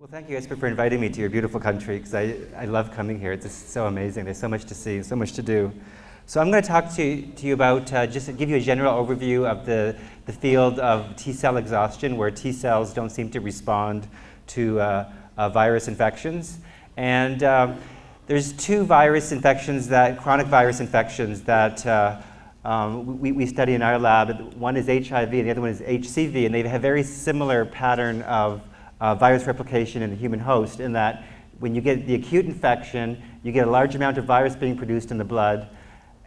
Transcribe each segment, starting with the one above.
Well, thank you, Esper, for inviting me to your beautiful country, because I love coming here. It's just so amazing. There's so much to see, so much to do. So I'm going to talk to you about, just to give you a general overview of the field of T-cell exhaustion, where T-cells don't seem to respond to virus infections. And there's two virus infections, chronic virus infections that we study in our lab. One is HIV and the other one is HCV, and they have a very similar pattern of virus replication in the human host, in that when you get the acute infection, you get a large amount of virus being produced in the blood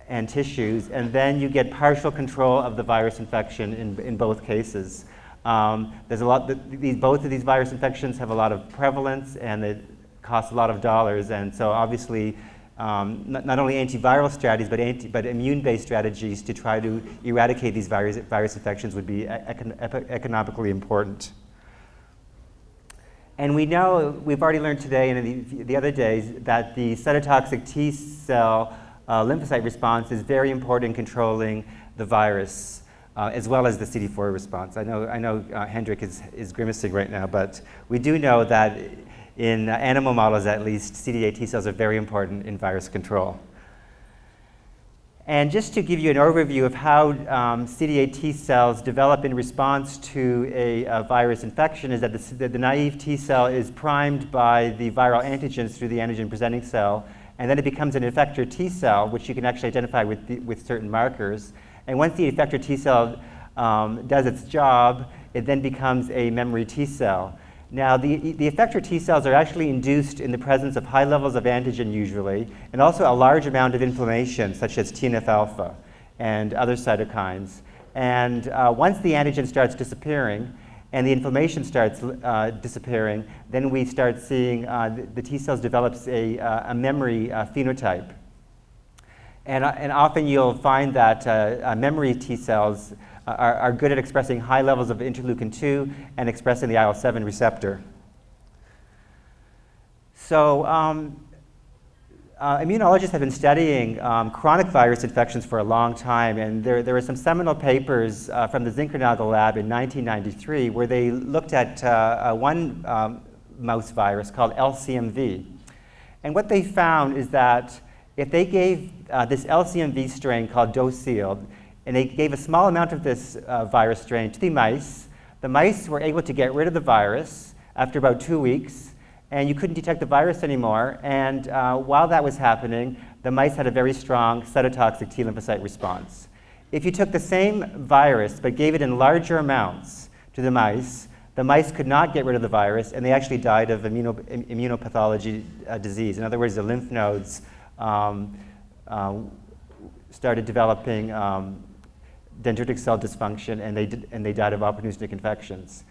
and tissues, and then you get partial control of the virus infection in both cases. There's a lot. Both of these virus infections have a lot of prevalence, and it costs a lot of dollars. And so, obviously, not only antiviral strategies, but immune-based strategies to try to eradicate these virus infections would be economically important. And we know, we've already learned today and the other days, that the cytotoxic T-cell lymphocyte response is very important in controlling the virus, as well as the CD4 response. I know Hendrik is grimacing right now, but we do know that in animal models, at least, CD8 T-cells are very important in virus control. And just to give you an overview of how CD8 T-cells develop in response to a virus infection, is that the naive T-cell is primed by the viral antigens through the antigen-presenting cell, and then it becomes an effector T-cell, which you can actually identify with certain markers. And once the effector T-cell does its job, it then becomes a memory T-cell. Now, the effector T-cells are actually induced in the presence of high levels of antigen usually, and also a large amount of inflammation, such as TNF-alpha and other cytokines. And once the antigen starts disappearing and the inflammation starts disappearing, then we start seeing the T-cells develops a memory phenotype. And often you'll find that memory T-cells are good at expressing high levels of interleukin-2 and expressing the IL-7 receptor. So immunologists have been studying chronic virus infections for a long time, and there were some seminal papers from the Zinkernagel lab in 1993 where they looked at one mouse virus called LCMV. And what they found is that if they gave this LCMV strain called docile, and they gave a small amount of this virus strain to the mice were able to get rid of the virus after about 2 weeks, and you couldn't detect the virus anymore. And while that was happening, the mice had a very strong cytotoxic T lymphocyte response. If you took the same virus but gave it in larger amounts to the mice could not get rid of the virus, and they actually died of immunopathology disease. In other words, the lymph nodes started developing dendritic cell dysfunction, and they died of opportunistic infections.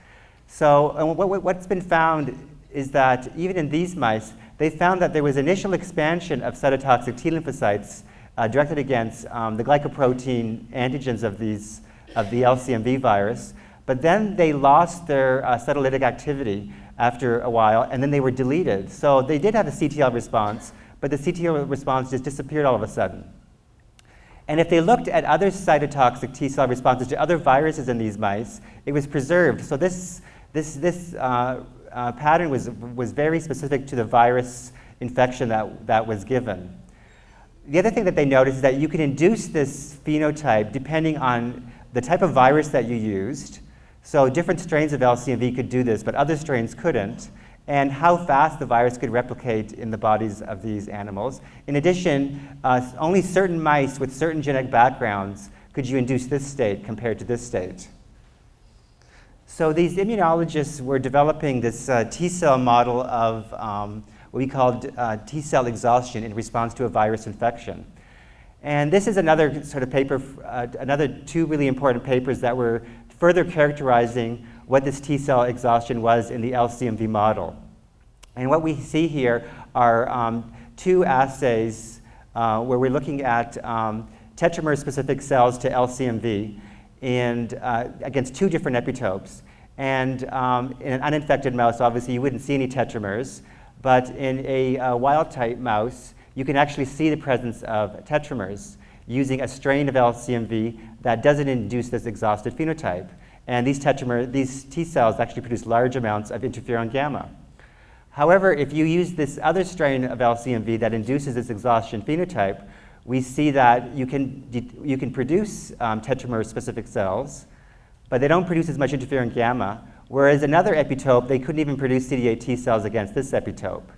So what's been found is that even in these mice, they found that there was initial expansion of cytotoxic T lymphocytes directed against the glycoprotein antigens of the LCMV virus, but then they lost their cytolytic activity after a while, and then they were deleted. So they did have a CTL response, but the CTL response just disappeared all of a sudden. And if they looked at other cytotoxic T-cell responses to other viruses in these mice, it was preserved. So this pattern was very specific to the virus infection that was given. The other thing that they noticed is that you can induce this phenotype depending on the type of virus that you used. So different strains of LCMV could do this, but other strains couldn't, and how fast the virus could replicate in the bodies of these animals. In addition, only certain mice with certain genetic backgrounds could you induce this state compared to this state. So these immunologists were developing this T-cell model of what we called T-cell exhaustion in response to a virus infection. And this is another sort of paper, another two really important papers that were further characterizing what this T-cell exhaustion was in the LCMV model. And what we see here are two assays where we're looking at tetramer-specific cells to LCMV and against two different epitopes. And in an uninfected mouse, obviously, you wouldn't see any tetramers, but in a wild-type mouse, you can actually see the presence of tetramers using a strain of LCMV that doesn't induce this exhausted phenotype. And these T cells actually produce large amounts of interferon gamma. However, if you use this other strain of LCMV that induces this exhaustion phenotype, we see that you can produce tetramer-specific cells, but they don't produce as much interferon gamma, whereas another epitope, they couldn't even produce CD8 T cells against this epitope.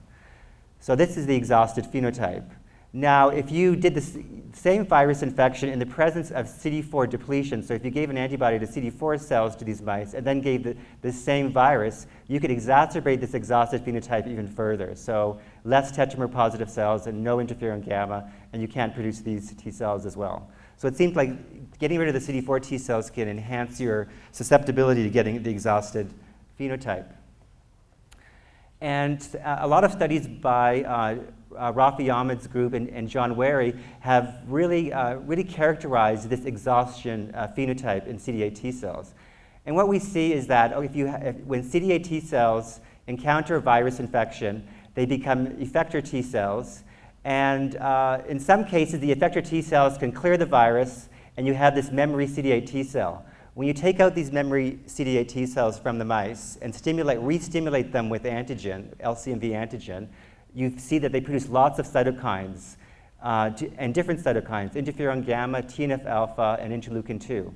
So this is the exhausted phenotype. Now, if you did the same virus infection in the presence of CD4 depletion, so if you gave an antibody to CD4 cells to these mice and then gave the same virus, you could exacerbate this exhausted phenotype even further. So less tetramer-positive cells and no interferon gamma, and you can't produce these T cells as well. So it seems like getting rid of the CD4 T cells can enhance your susceptibility to getting the exhausted phenotype. And a lot of studies by Rafi Ahmed's group and John Wary have really characterized this exhaustion phenotype in CD8 T cells. And what we see is that when CD8 T cells encounter a virus infection, they become effector T cells. And in some cases, the effector T cells can clear the virus, and you have this memory CD8 T cell. When you take out these memory CD8 T cells from the mice and re-stimulate them with antigen, LCMV antigen, you see that they produce lots of cytokines, and different cytokines, interferon gamma, TNF-alpha, and interleukin-2.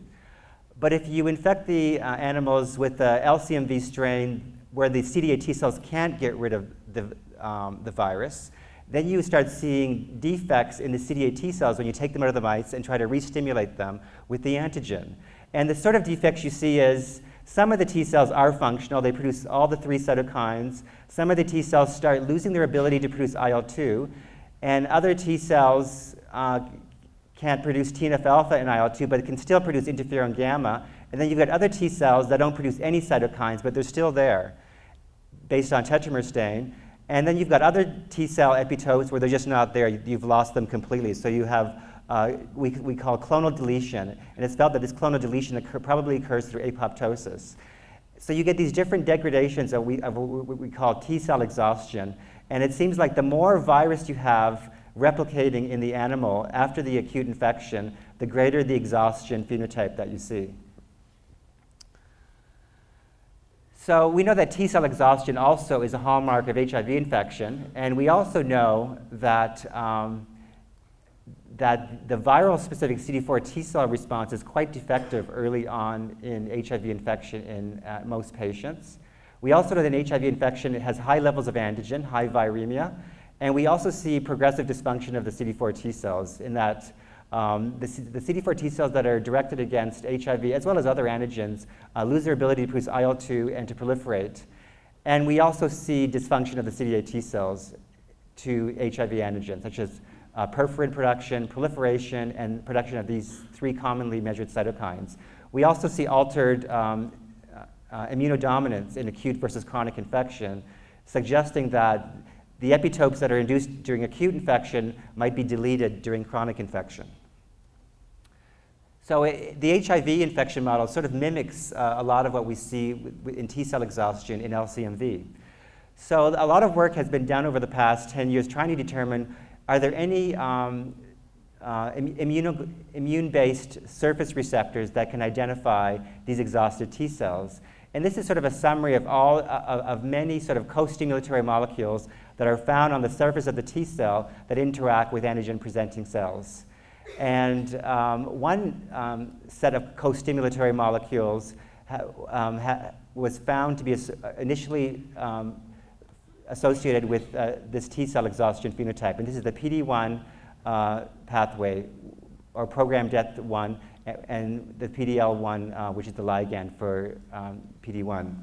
But if you infect the animals with the LCMV strain where the CD8 T cells can't get rid of the virus, then you start seeing defects in the CD8 T cells when you take them out of the mice and try to re-stimulate them with the antigen. And the sort of defects you see is some of the T cells are functional. They produce all the 3 cytokines. Some of the T cells start losing their ability to produce IL-2. And other T cells can't produce TNF-alpha and IL-2, but can still produce interferon gamma. And then you've got other T cells that don't produce any cytokines, but they're still there based on tetramer stain. And then you've got other T cell epitopes where they're just not there. You've lost them completely. So you have we call clonal deletion, and it's felt that this clonal deletion probably occurs through apoptosis. So you get these different degradations of what we call T cell exhaustion, and it seems like the more virus you have replicating in the animal after the acute infection, the greater the exhaustion phenotype that you see. So we know that T cell exhaustion also is a hallmark of HIV infection, and we also know that that the viral-specific CD4 T cell response is quite defective early on in HIV infection in most patients. We also know that in HIV infection it has high levels of antigen, high viremia, and we also see progressive dysfunction of the CD4 T cells in that the CD4 T cells that are directed against HIV, as well as other antigens, lose their ability to produce IL-2 and to proliferate. And we also see dysfunction of the CD8 T cells to HIV antigens, such as perforin production, proliferation, and production of these 3 commonly measured cytokines. We also see altered immunodominance in acute versus chronic infection, suggesting that the epitopes that are induced during acute infection might be deleted during chronic infection. So the HIV infection model sort of mimics a lot of what we see in T cell exhaustion in LCMV. So a lot of work has been done over the past 10 years trying to determine, are there any immune-based surface receptors that can identify these exhausted T cells? And this is sort of a summary of many sort of co-stimulatory molecules that are found on the surface of the T cell that interact with antigen-presenting cells. And one set of co-stimulatory molecules was found to be initially associated with this T cell exhaustion phenotype. And this is the PD-1 pathway, or programmed death 1, and the PDL1, which is the ligand for PD-1.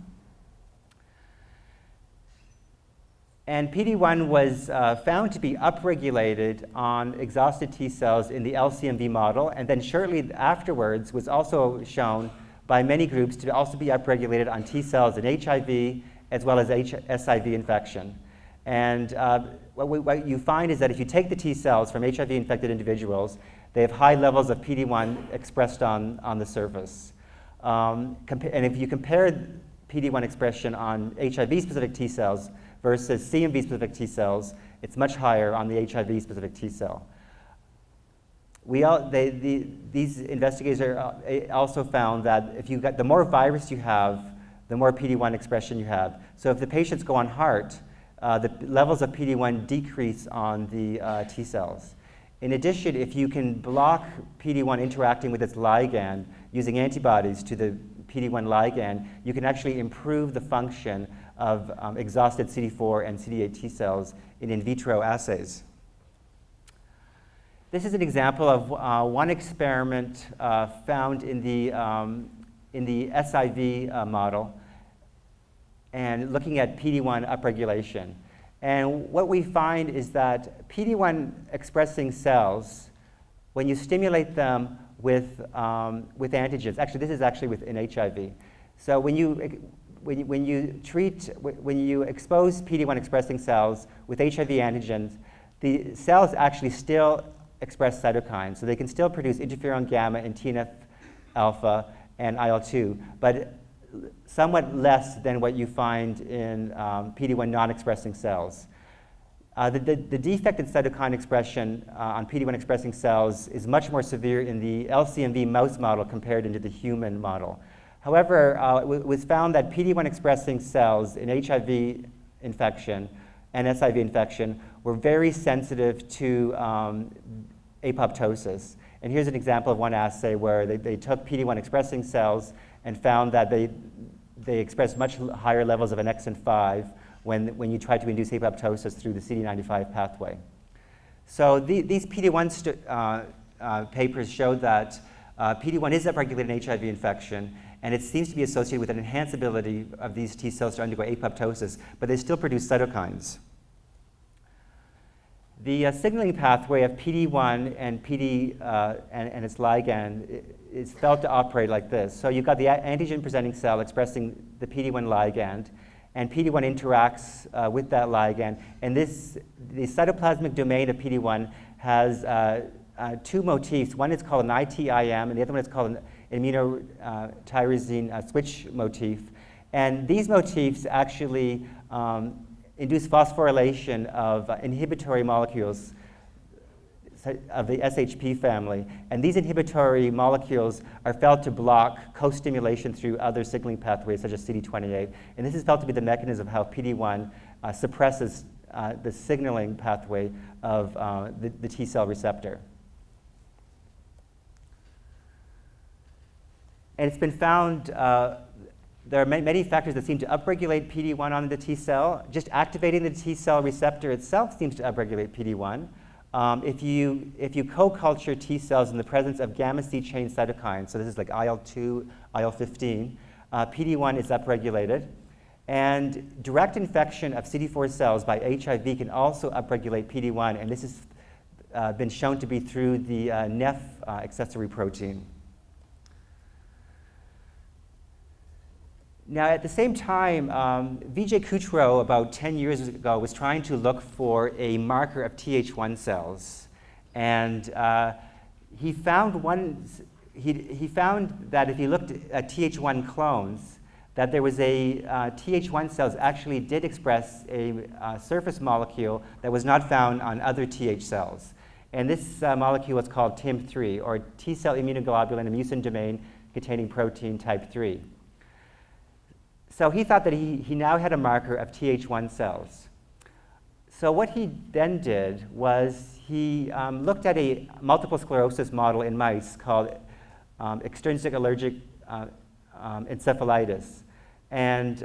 And PD-1 was found to be upregulated on exhausted T cells in the LCMV model, and then shortly afterwards was also shown by many groups to also be upregulated on T cells in HIV as well as SIV infection. And what you find is that if you take the T cells from HIV-infected individuals, they have high levels of PD-1 expressed on the surface. And if you compare PD-1 expression on HIV-specific T cells versus CMV-specific T cells, it's much higher on the HIV-specific T cell. These investigators also found that if the more virus you have, the more PD-1 expression you have. So if the patients go on HAART, the levels of PD-1 decrease on the T cells. In addition, if you can block PD-1 interacting with its ligand using antibodies to the PD-1 ligand, you can actually improve the function of exhausted CD4 and CD8 T cells in vitro assays. This is an example of one experiment found in the SIV model, and looking at PD-1 upregulation. And what we find is that PD-1 expressing cells, when you stimulate them with antigens, actually this is actually within HIV. So when you expose PD-1 expressing cells with HIV antigens, the cells actually still express cytokines. So they can still produce interferon gamma and TNF alpha and IL-2, but somewhat less than what you find in PD-1 non-expressing cells. The defect in cytokine expression on PD-1 expressing cells is much more severe in the LCMV mouse model compared to the human model. However, it was found that PD-1 expressing cells in HIV infection and SIV infection were very sensitive to apoptosis. And here's an example of one assay where they took PD-1 expressing cells and found that they expressed much higher levels of annexin 5 when you try to induce apoptosis through the CD95 pathway. So these PD-1 papers showed that PD-1 is upregulated in HIV infection, and it seems to be associated with an enhanceability of these T cells to undergo apoptosis, but they still produce cytokines. The signaling pathway of PD-1 and and its ligand is felt to operate like this. So you've got the antigen-presenting cell expressing the PD-1 ligand, and PD-1 interacts with that ligand. And the cytoplasmic domain of PD-1 has two motifs. One is called an ITIM, and the other one is called an immunotyrosine switch motif. And these motifs actually induce phosphorylation of inhibitory molecules of the SHP family. And these inhibitory molecules are felt to block co-stimulation through other signaling pathways such as CD28. And this is felt to be the mechanism of how PD-1 suppresses the signaling pathway of the T cell receptor. And it's been found there are many factors that seem to upregulate PD-1 on the T cell. Just activating the T cell receptor itself seems to upregulate PD-1. If you co-culture T cells in the presence of gamma C chain cytokines, so this is like IL-2, IL-15, PD-1 is upregulated. And direct infection of CD4 cells by HIV can also upregulate PD-1, and this has been shown to be through the NEF accessory protein. Now, at the same time, Vijay Kutro, about 10 years ago, was trying to look for a marker of Th1 cells. And he found that if you looked at Th1 clones, that there was Th1 cells actually did express a surface molecule that was not found on other Th cells. And this molecule is called Tim-3, or T cell immunoglobulin mucin domain containing protein type 3. So he thought that he now had a marker of Th1 cells. So what he then did was he looked at a multiple sclerosis model in mice called extrinsic allergic encephalitis. And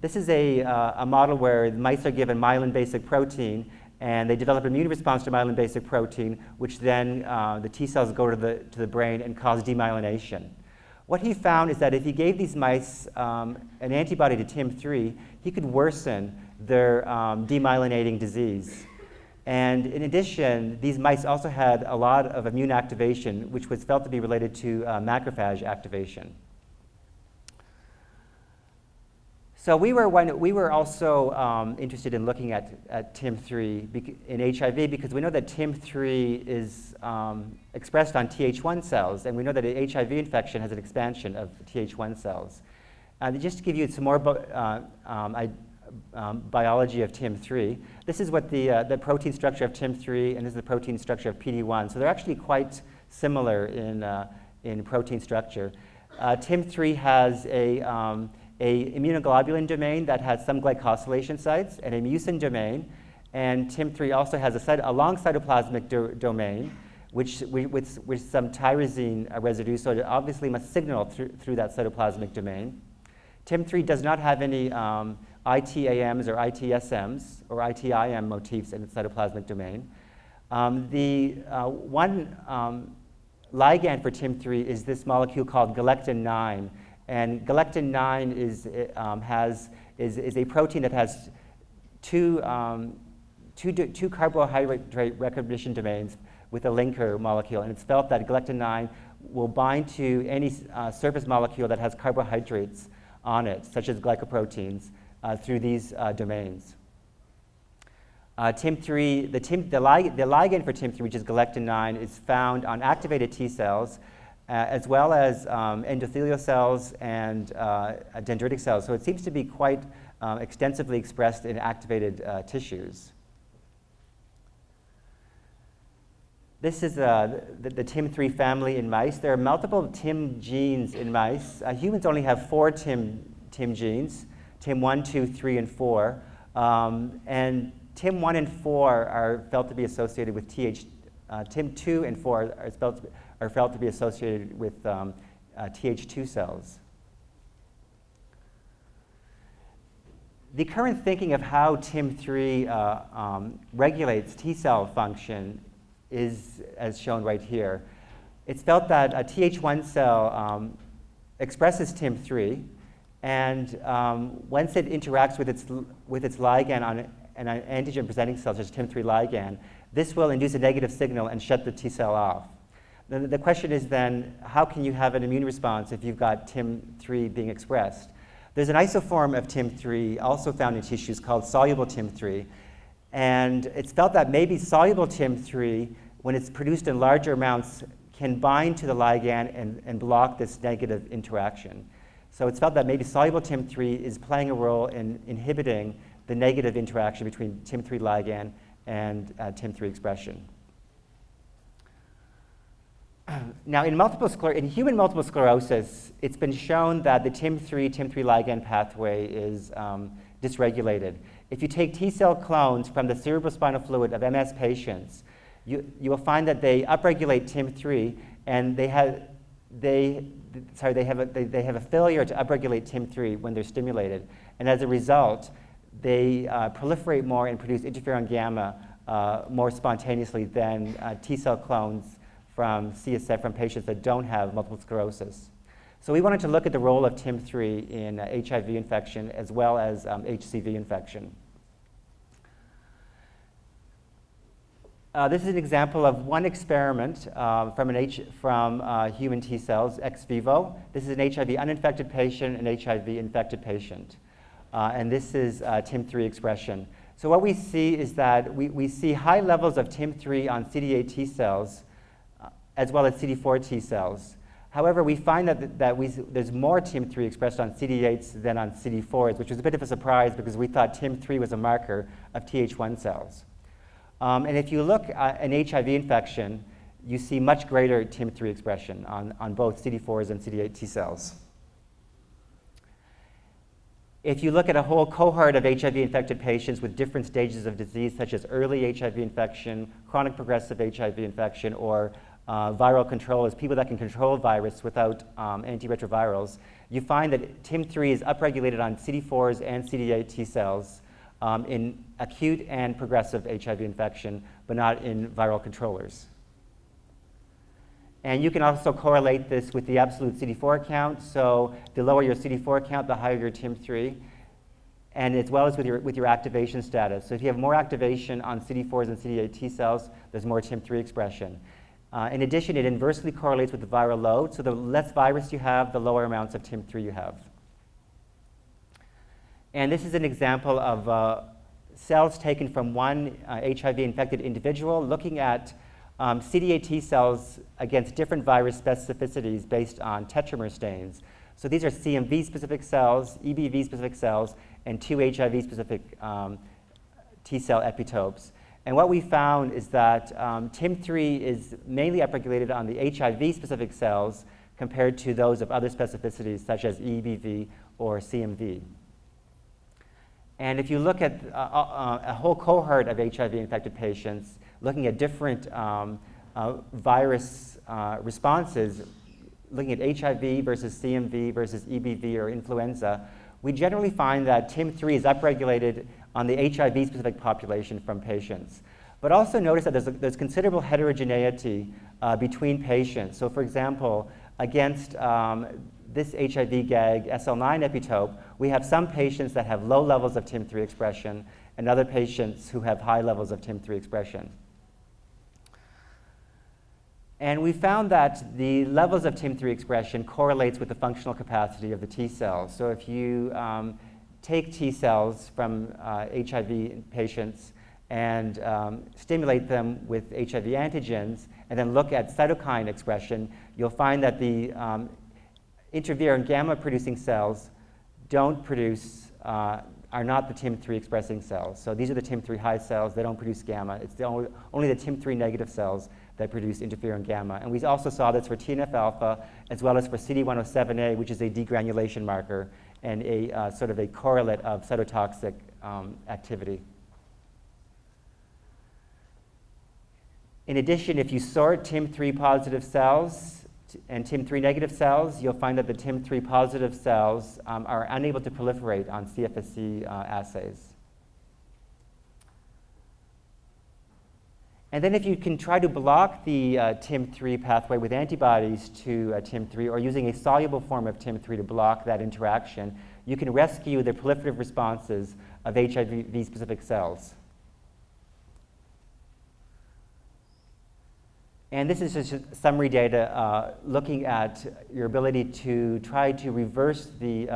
this is a model where the mice are given myelin basic protein, and they develop an immune response to myelin basic protein, which then the T cells go to the brain and cause demyelination. What he found is that if he gave these mice an antibody to Tim-3, he could worsen their demyelinating disease. And in addition, these mice also had a lot of immune activation, which was felt to be related to macrophage activation. So we were also interested in looking at Tim-3 in HIV because we know that Tim-3 is expressed on Th1 cells, and we know that an HIV infection has an expansion of Th1 cells. Just to give you some more biology of Tim-3, this is what the protein structure of Tim-3, and this is the protein structure of PD-1. So they're actually quite similar in protein structure. Tim-3 has a immunoglobulin domain that has some glycosylation sites, and a mucin domain. And Tim-3 also has a long cytoplasmic domain, with some tyrosine residue, so it obviously must signal through that cytoplasmic domain. Tim-3 does not have any ITAMs or ITSMs or ITIM motifs in its cytoplasmic domain. The one ligand for Tim-3 is this molecule called galectin-9, and galectin-9 is a protein that has two carbohydrate recognition domains with a linker molecule, and it's felt that galectin-9 will bind to any surface molecule that has carbohydrates on it, such as glycoproteins, through these domains. Tim-3, the ligand for Tim-3, which is galectin-9, is found on activated T cells, as well as endothelial cells and dendritic cells. So it seems to be quite extensively expressed in activated tissues. This is the Tim-3 family in mice. There are multiple Tim genes in mice. Humans only have 4 Tim genes, Tim1, 2, 3, and 4. And Tim1 and 4 are felt to be associated with Tim2 and 4 are felt to be associated with Th2 cells. The current thinking of how Tim-3 regulates T cell function is as shown right here. It's felt that a Th1 cell expresses Tim-3, and once it interacts with its ligand on an antigen-presenting cell, such as Tim-3 ligand, this will induce a negative signal and shut the T cell off. The question is then, how can you have an immune response if you've got Tim-3 being expressed? There's an isoform of Tim-3 also found in tissues called soluble Tim-3, and it's felt that maybe soluble Tim-3, when it's produced in larger amounts, can bind to the ligand and block this negative interaction. So it's felt that maybe soluble Tim-3 is playing a role in inhibiting the negative interaction between Tim-3 ligand and Tim-3 expression. Now, in human multiple sclerosis, it's been shown that the Tim-3 ligand pathway is dysregulated. If you take T cell clones from the cerebrospinal fluid of MS patients, you will find that they upregulate Tim-3, and they have a failure to upregulate Tim-3 when they're stimulated, and as a result, they proliferate more and produce interferon gamma more spontaneously than T cell clones from CSF from patients that don't have multiple sclerosis. So we wanted to look at the role of Tim-3 in HIV infection as well as HCV infection. This is an example of one experiment from human T cells ex vivo. This is an HIV uninfected patient, an HIV infected patient. And this is Tim-3 expression. So what we see is that we see high levels of Tim-3 on CD8 T cells as well as CD4 T cells. However, we find that there's more Tim-3 expressed on CD8s than on CD4s, which was a bit of a surprise because we thought Tim-3 was a marker of Th1 cells. And if you look at an HIV infection, you see much greater Tim-3 expression on both CD4s and CD8 T cells. If you look at a whole cohort of HIV-infected patients with different stages of disease, such as early HIV infection, chronic progressive HIV infection, or viral control, as people that can control virus without antiretrovirals, you find that Tim-3 is upregulated on CD4s and CD8 T cells in acute and progressive HIV infection, but not in viral controllers. And you can also correlate this with the absolute CD4 count. So the lower your CD4 count, the higher your Tim-3, and as well as with your activation status. So if you have more activation on CD4s and CD8 T cells, there's more Tim-3 expression. In addition, it inversely correlates with the viral load. So the less virus you have, the lower amounts of Tim-3 you have. And this is an example of cells taken from one HIV-infected individual looking at CD8 T cells against different virus specificities based on tetramer stains. So these are CMV-specific cells, EBV-specific cells, and 2 HIV-specific T cell epitopes. And what we found is that Tim-3 is mainly upregulated on the HIV-specific cells compared to those of other specificities such as EBV or CMV. And if you look at a whole cohort of HIV-infected patients, looking at different virus responses, looking at HIV versus CMV versus EBV or influenza, we generally find that TIM-3 is upregulated on the HIV-specific population from patients. But also notice that there's considerable heterogeneity between patients. So for example, against this HIV GAG SL9 epitope, we have some patients that have low levels of TIM-3 expression and other patients who have high levels of TIM-3 expression. And we found that the levels of TIM-3 expression correlates with the functional capacity of the T cells. So if you take T cells from HIV patients and stimulate them with HIV antigens, and then look at cytokine expression, you'll find that the interferon gamma-producing cells don't produce, are not the TIM-3 expressing cells. So these are the TIM-3 high cells. They don't produce gamma. It's only the TIM-3 negative cells that produce interferon gamma. And we also saw this for TNF-alpha as well as for CD107A, which is a degranulation marker and a sort of a correlate of cytotoxic activity. In addition, if you sort TIM-3 positive cells and TIM-3 negative cells, you'll find that the TIM-3 positive cells are unable to proliferate on CFSC assays. And then if you can try to block the TIM-3 pathway with antibodies to TIM-3 or using a soluble form of TIM-3 to block that interaction, you can rescue the proliferative responses of HIV-specific cells. And this is just summary data looking at your ability to try to reverse the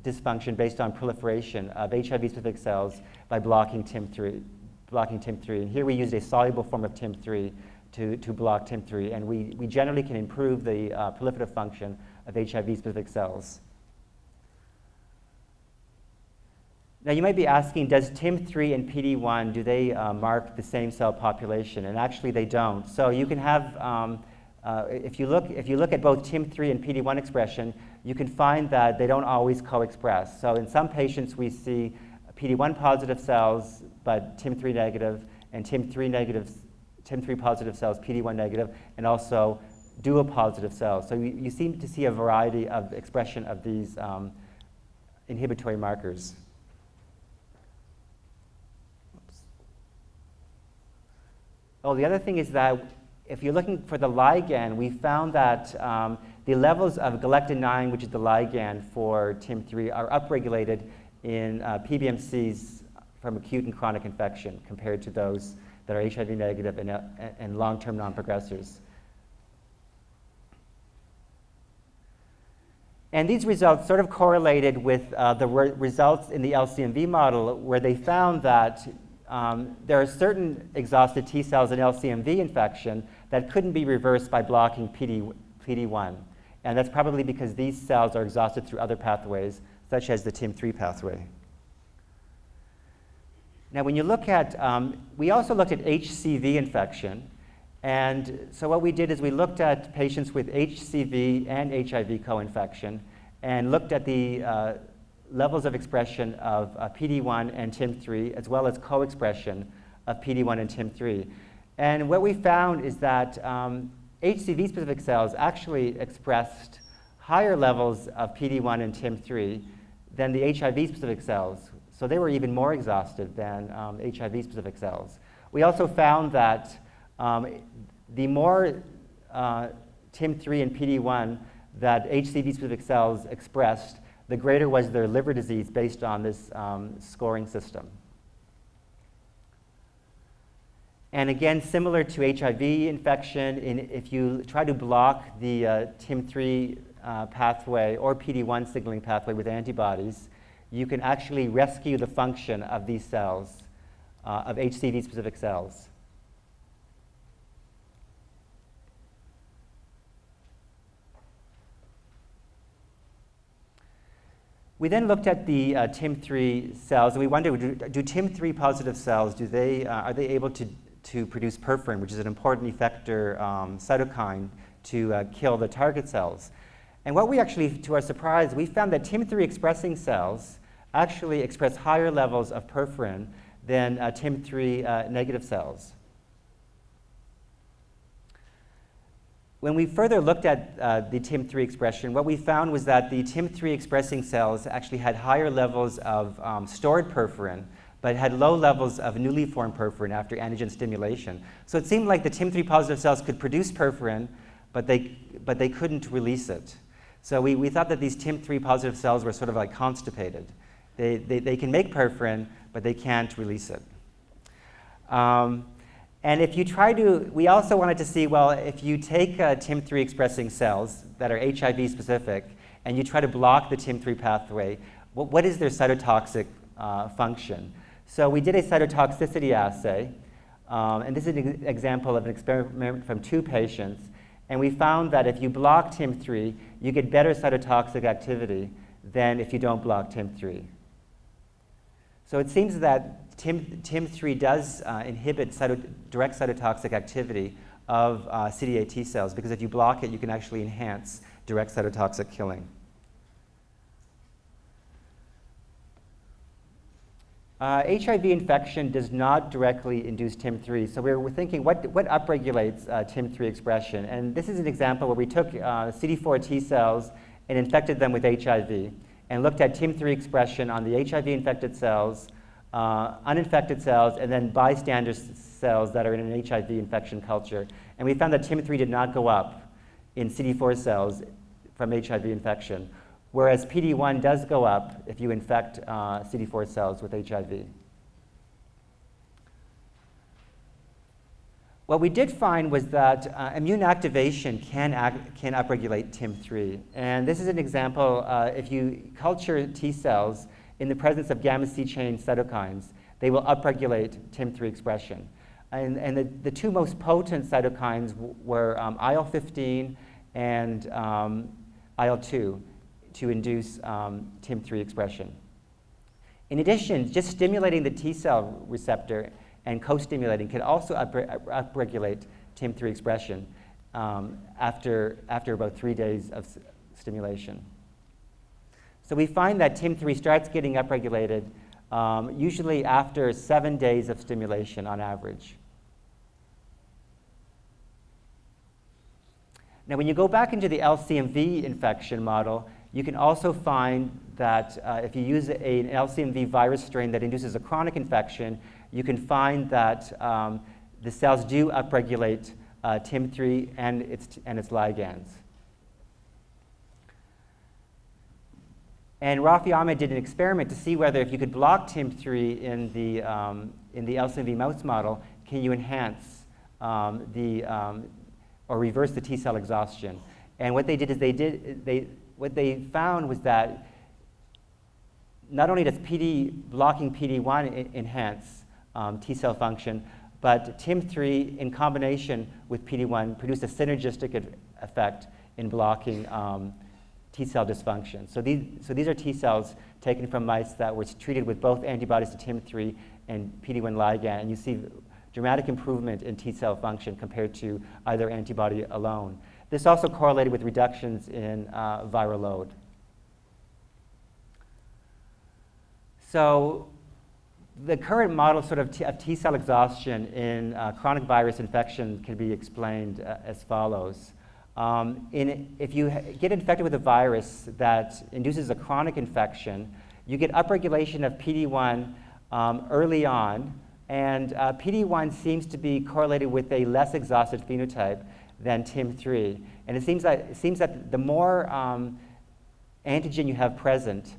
dysfunction based on proliferation of HIV-specific cells by blocking TIM-3. And here we used a soluble form of TIM-3 to block TIM-3, and we generally can improve the proliferative function of HIV-specific cells. Now you might be asking, does TIM-3 and PD-1, do they mark the same cell population? And actually they don't. So you can have, if you look at both TIM-3 and PD-1 expression, you can find that they don't always co-express. So in some patients we see PD-1 positive cells, but TIM-3 negative, and TIM-3 positive cells, PD-1 negative, and also dual positive cells. So you seem to see a variety of expression of these inhibitory markers. Oh, the other thing is that if you're looking for the ligand, we found that the levels of galectin-9, which is the ligand for TIM-3, are upregulated in PBMCs from acute and chronic infection compared to those that are HIV negative and long-term non-progressors. And these results sort of correlated with the results in the LCMV model, where they found that there are certain exhausted T cells in LCMV infection that couldn't be reversed by blocking PD-1. And that's probably because these cells are exhausted through other pathways, such as the TIM-3 pathway. Now, when you look at, we also looked at HCV infection. And so what we did is we looked at patients with HCV and HIV co-infection and looked at the levels of expression of PD-1 and TIM-3, as well as co-expression of PD-1 and TIM-3. And what we found is that HCV-specific cells actually expressed higher levels of PD-1 and TIM-3 than the HIV-specific cells. So they were even more exhausted than HIV-specific cells. We also found that the more TIM-3 and PD-1 that HCV-specific cells expressed, the greater was their liver disease based on this scoring system. And again, similar to HIV infection, if you try to block the TIM-3 pathway or PD-1 signaling pathway with antibodies, you can actually rescue the function of these cells, of HCV-specific cells. We then looked at the TIM-3 cells, and we wondered, do TIM-3 positive cells, are they able to produce peripherin, which is an important effector cytokine to kill the target cells. And what we actually, to our surprise, we found that Tim-3 expressing cells actually express higher levels of perforin than Tim-3 negative cells. When we further looked at the Tim-3 expression, what we found was that the Tim-3 expressing cells actually had higher levels of stored perforin, but had low levels of newly formed perforin after antigen stimulation. So it seemed like the Tim-3 positive cells could produce perforin, but they couldn't release it. So we thought that these Tim-3 positive cells were sort of like constipated. They can make perforin, but they can't release it. And if you try to, we also wanted to see, well, if you take Tim-3 expressing cells that are HIV specific, and you try to block the Tim-3 pathway, what is their cytotoxic function? So we did a cytotoxicity assay, and this is an example of an experiment from 2 patients. And we found that if you block Tim-3, you get better cytotoxic activity than if you don't block Tim-3. So it seems that Tim-3 does inhibit direct cytotoxic activity of CD8 T cells, because if you block it, you can actually enhance direct cytotoxic killing. HIV infection does not directly induce Tim-3, so we're thinking what upregulates Tim-3 expression. And this is an example where we took CD4 T cells and infected them with HIV, and looked at Tim-3 expression on the HIV-infected cells, uninfected cells, and then bystander cells that are in an HIV infection culture. And we found that Tim-3 did not go up in CD4 cells from HIV infection, whereas PD-1 does go up if you infect CD4 cells with HIV. What we did find was that immune activation can upregulate Tim-3. And this is an example, if you culture T cells in the presence of gamma C chain cytokines, they will upregulate Tim-3 expression. And the 2 most potent cytokines were IL-15 and IL-2 to induce Tim-3 expression. In addition, just stimulating the T cell receptor and co-stimulating can also upregulate Tim-3 expression after about 3 days of stimulation. So we find that Tim-3 starts getting upregulated usually after 7 days of stimulation on average. Now, when you go back into the LCMV infection model, you can also find that if you use an LCMV virus strain that induces a chronic infection, you can find that the cells do upregulate Tim-3 and its ligands. And Rafi Ahmed did an experiment to see whether if you could block Tim-3 in the LCMV mouse model, can you enhance or reverse the T cell exhaustion. And what they did is what they found was that not only does blocking PD-1 enhance T cell function, but Tim-3 in combination with PD-1 produced a synergistic effect in blocking T cell dysfunction. So these are T cells taken from mice that were treated with both antibodies to Tim-3 and PD-1 ligand, and you see dramatic improvement in T cell function compared to either antibody alone. This also correlated with reductions in viral load. So the current model of T cell exhaustion in chronic virus infection can be explained as follows. If you get infected with a virus that induces a chronic infection, you get upregulation of PD-1 early on, and PD-1 seems to be correlated with a less exhausted phenotype than Tim-3. And it seems that the more antigen you have present,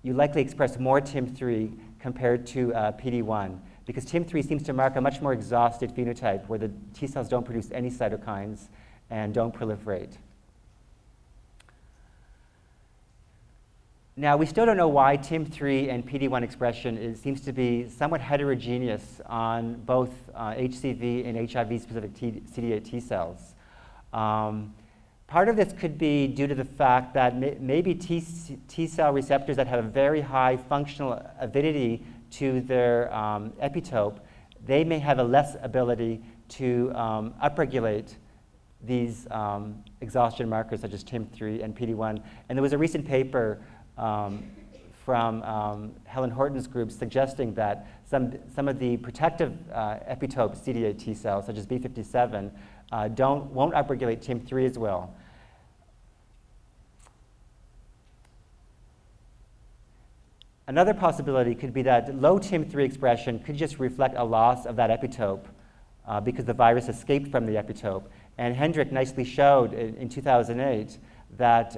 you likely express more Tim-3 compared to PD-1, because Tim-3 seems to mark a much more exhausted phenotype where the T cells don't produce any cytokines and don't proliferate. Now, we still don't know why Tim-3 and PD-1 expression seems to be somewhat heterogeneous on both HCV and HIV-specific CD8 T cells. Part of this could be due to the fact that maybe T cell receptors that have a very high functional avidity to their epitope, they may have a less ability to upregulate these exhaustion markers such as TIM-3 and PD-1. And there was a recent paper from Helen Horton's group suggesting that some of the protective epitope CD8 T cells, such as B57, won't upregulate TIM-3 as well. Another possibility could be that low TIM-3 expression could just reflect a loss of that epitope because the virus escaped from the epitope. And Hendrik nicely showed in 2008 that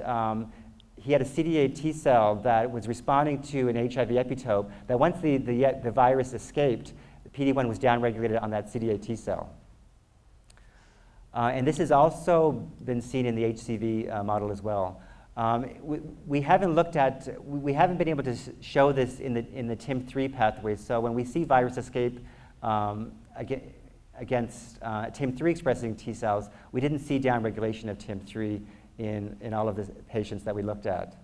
he had a CD8 T cell that was responding to an HIV epitope, that once the virus escaped, the PD-1 was downregulated on that CD8 T cell. And this has also been seen in the HCV model as well. We haven't been able to show this in the TIM-3 pathway. So when we see virus escape against TIM-3 expressing T cells, we didn't see downregulation of TIM-3 in all of the patients that we looked at.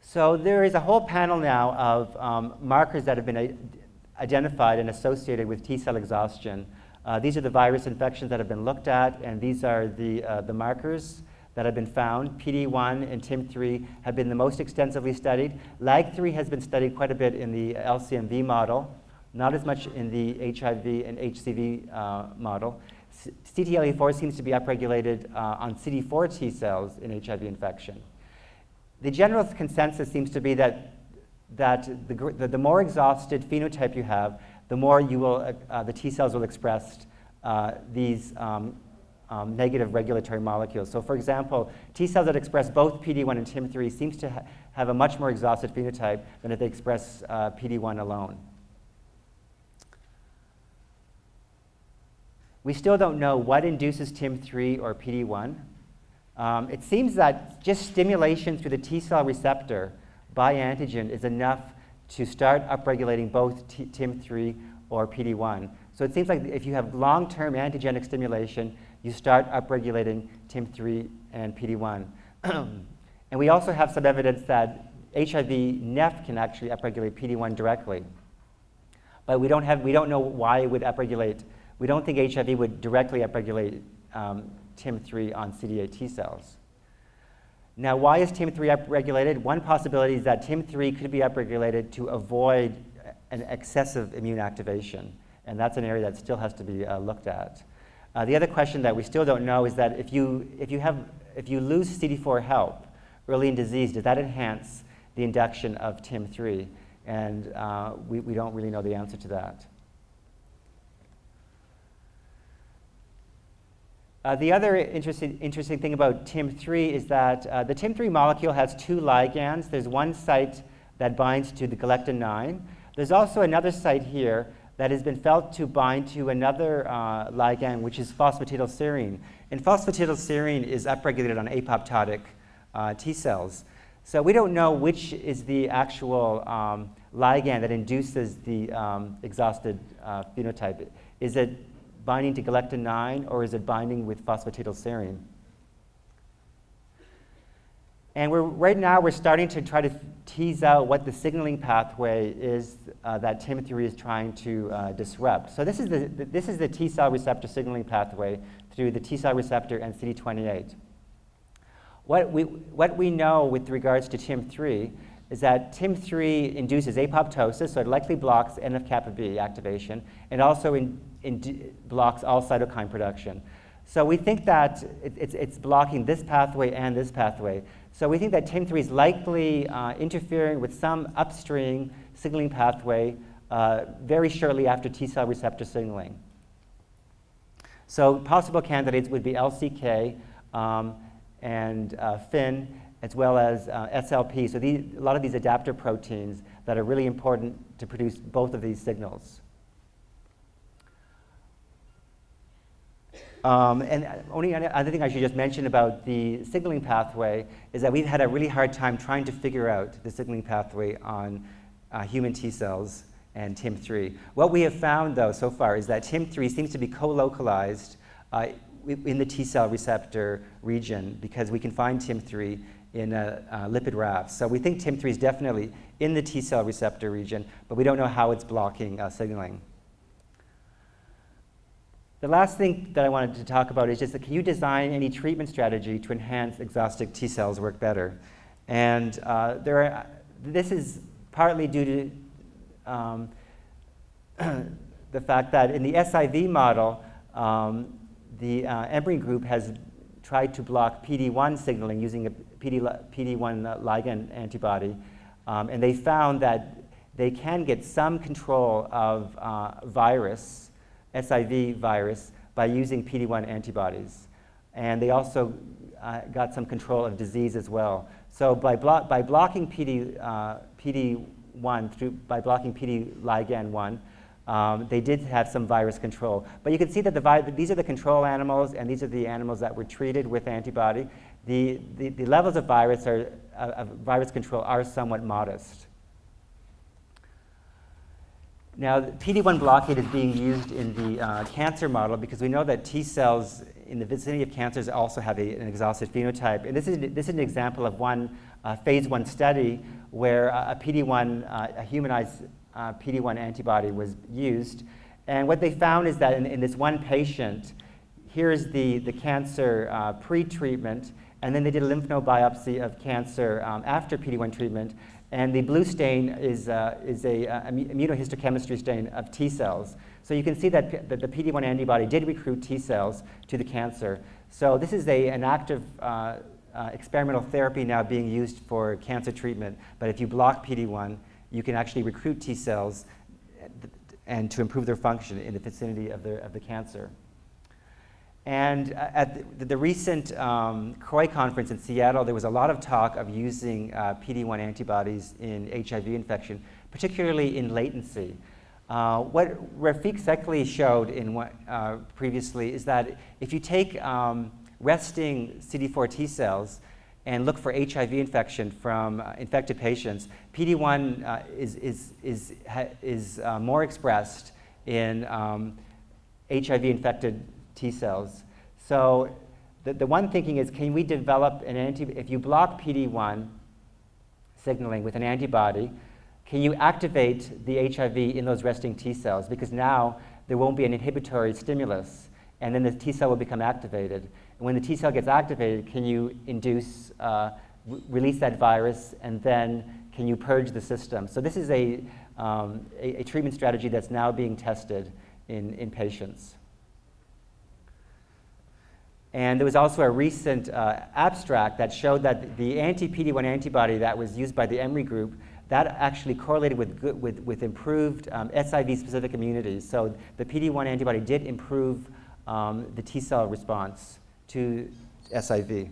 So there is a whole panel now of markers that have been identified and associated with T cell exhaustion. These are the virus infections that have been looked at, and these are the markers that have been found. PD-1 and TIM-3 have been the most extensively studied. LAG-3 has been studied quite a bit in the LCMV model, not as much in the HIV and HCV model. CTLA-4 seems to be upregulated on CD4 T cells in HIV infection. The general consensus seems to be that the more exhausted phenotype you have, the more the T cells will express these negative regulatory molecules. So for example, T cells that express both PD-1 and TIM-3 seems to have a much more exhausted phenotype than if they express PD-1 alone. We still don't know what induces TIM-3 or PD-1. It seems that just stimulation through the T cell receptor by antigen is enough to start upregulating both TIM-3 or PD-1. So it seems like if you have long-term antigenic stimulation, you start upregulating TIM-3 and PD-1. And we also have some evidence that HIV NEF can actually upregulate PD-1 directly. But we don't know why it would upregulate. We don't think HIV would directly upregulate TIM-3 on CD8 T cells. Now, why is TIM-3 upregulated? One possibility is that TIM-3 could be upregulated to avoid an excessive immune activation, and that's an area that still has to be looked at. The other question that we still don't know is that if you lose CD4 help early in disease, does that enhance the induction of TIM-3? And we don't really know the answer to that. The other interesting thing about TIM-3 is that the TIM-3 molecule has two ligands. There's one site that binds to the galectin-9. There's also another site here that has been felt to bind to another ligand, which is phosphatidylserine. And phosphatidylserine is upregulated on apoptotic T cells. So we don't know which is the actual ligand that induces the exhausted phenotype. Is it binding to galectin-9, or is it binding with phosphatidylserine? And right now we're starting to try to tease out what the signaling pathway is that TIM-3 is trying to disrupt. So this is the T cell receptor signaling pathway through the T cell receptor and CD28. What we know with regards to TIM-3 is that TIM-3 induces apoptosis, so it likely blocks NF-kappa B activation, and also blocks all cytokine production. So we think that it's blocking this pathway and this pathway. So we think that TIM-3 is likely interfering with some upstream signaling pathway very shortly after T cell receptor signaling. So possible candidates would be LCK and FIN, as well as SLP. So a lot of these adapter proteins that are really important to produce both of these signals. And only other thing I should just mention about the signaling pathway is that we've had a really hard time trying to figure out the signaling pathway on human T cells and TIM-3. What we have found, though, so far is that TIM-3 seems to be co-localized in the T cell receptor region, because we can find TIM-3 in lipid rafts. So we think TIM-3 is definitely in the T cell receptor region, but we don't know how it's blocking signaling. The last thing that I wanted to talk about is just that can you design any treatment strategy to enhance exhaustic T cells work better? And this is partly due to the fact that in the SIV model, the Emory group has tried to block PD-1 signaling using a PD-1 ligand antibody, and they found that they can get some control of virus, SIV virus, by using PD-1 antibodies. And they also got some control of disease as well. So by blocking PD-1 by blocking PD ligand 1, they did have some virus control. But you can see that these are the control animals, and these are the animals that were treated with antibody. The levels of virus control are somewhat modest. Now, PD-1 blockade is being used in the cancer model because we know that T cells in the vicinity of cancers also have an exhausted phenotype. And this is an example of one phase 1 study where a humanized PD-1 antibody was used. And what they found is that in this one patient, here's the cancer pre-treatment, and then they did a lymph node biopsy of cancer after PD-1 treatment. And the blue stain is a immunohistochemistry stain of T cells. So you can see that the PD-1 antibody did recruit T cells to the cancer. So this is an active experimental therapy now being used for cancer treatment. But if you block PD-1, you can actually recruit T cells and to improve their function in the vicinity of the cancer. And at the recent CROI conference in Seattle, there was a lot of talk of using PD-1 antibodies in HIV infection, particularly in latency. What Rafiq Sekli showed previously is that if you take resting CD4 T cells and look for HIV infection from infected patients, PD-1 is more expressed in HIV-infected T cells. So the one thinking is, can we develop if you block PD-1 signaling with an antibody, can you activate the HIV in those resting T cells? Because now there won't be an inhibitory stimulus, and then the T cell will become activated. And when the T cell gets activated, can you induce, release that virus, and then can you purge the system? So this is a treatment strategy that's now being tested in patients. And there was also a recent abstract that showed that the anti-PD-1 antibody that was used by the Emory group, that actually correlated with improved SIV-specific immunity. So the PD-1 antibody did improve the T cell response to SIV.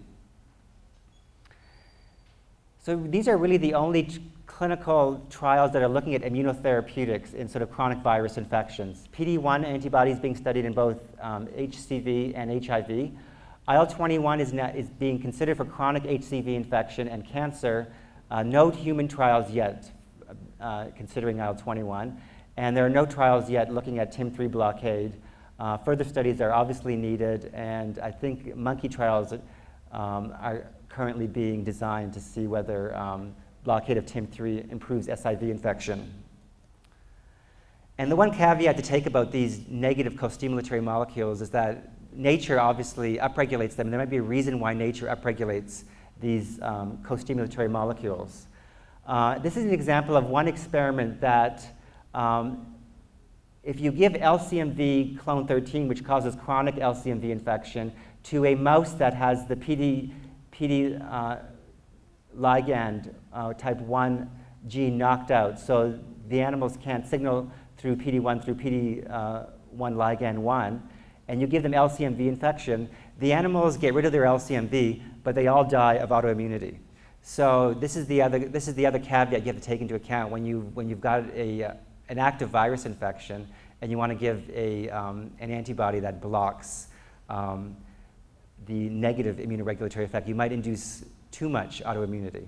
So these are really the only clinical trials that are looking at immunotherapeutics in sort of chronic virus infections. PD-1 antibodies being studied in both HCV and HIV. IL-21 is being considered for chronic HCV infection and cancer. No human trials yet considering IL-21. And there are no trials yet looking at Tim-3 blockade. Further studies are obviously needed, and I think monkey trials are currently being designed to see whether blockade of Tim-3 improves SIV infection. And the one caveat to take about these negative co-stimulatory molecules is that nature obviously upregulates them. There might be a reason why nature upregulates these co-stimulatory molecules. This is an example of one experiment that if you give LCMV clone 13, which causes chronic LCMV infection, to a mouse that has the PD ligand type 1 gene knocked out, so the animals can't signal through PD-1 through PD-1 ligand 1, and you give them LCMV infection, the animals get rid of their LCMV, but they all die of autoimmunity. So this is the other caveat you have to take into account when you've got an active virus infection and you want to give an antibody that blocks the negative immunoregulatory effect. You might induce too much autoimmunity.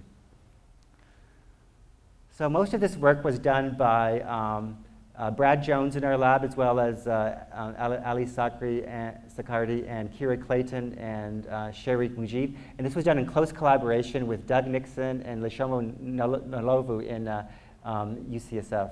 So most of this work was done by Brad Jones in our lab, as well as Ali Sakardi and Kira Clayton and Sharik Mujib. And this was done in close collaboration with Doug Nixon and Leshomo Nolovu in UCSF.